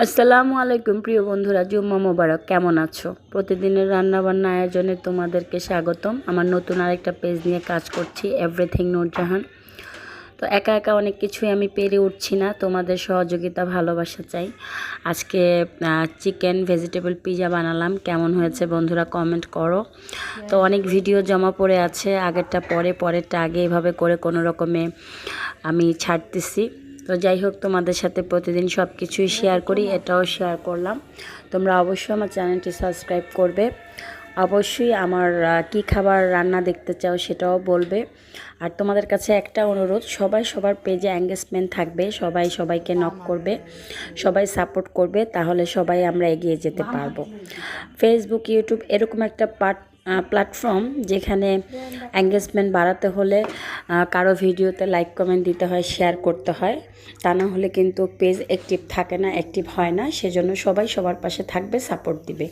আসসালামু আলাইকুম প্রিয় বন্ধুরা, জুম্মা মোবারক। কেমন আছো? প্রতিদিনের রান্নাবান্না আয়োজনে তোমাদেরকে স্বাগতম। আমার নতুন আরেকটা পেজ নিয়ে কাজ করছি, এভরিথিং নূরজাহান। তো একা একা অনেক কিছুই আমি পেরে উঠছি না, তোমাদের সহযোগিতা ভালোবাসা চাই। আজকে চিকেন ভেজিটেবল পিজা বানালাম। কেমন হয়েছে বন্ধুরা কমেন্ট করো। তো অনেক ভিডিও জমা পড়ে আছে, আগেরটা পরেরটা আগে, এভাবে করে কোনো রকমে আমি ছাড়তেছি। তো যাই হোক, তোমাদের সাথে প্রতিদিন সব কিছুই শেয়ার করি, এটাও শেয়ার করলাম। তোমরা অবশ্যই আমার চ্যানেলটি সাবস্ক্রাইব করবে, অবশ্যই আমার কি খাবার রান্না দেখতে চাও সেটাও বলবে। আর তোমাদের কাছে একটা অনুরোধ, সবাই সবার পেজে এঙ্গেজমেন্ট থাকবে, সবাই সবাইকে নক করবে, সবাই সাপোর্ট করবে, তাহলে সবাই আমরা এগিয়ে যেতে পারবো। ফেসবুক, ইউটিউব এরকম একটা প্ল্যাটফর্ম যেখানে এঙ্গেজমেন্ট বাড়াতে হলে কারো ভিডিওতে লাইক কমেন্ট দিতে হয়, শেয়ার করতে হয়। তা না হলে কিন্তু পেজ অ্যাক্টিভ থাকে না, অ্যাক্টিভ হয় না। সেজন্য সবাই সবার পাশে থাকবে, সাপোর্ট দিবে।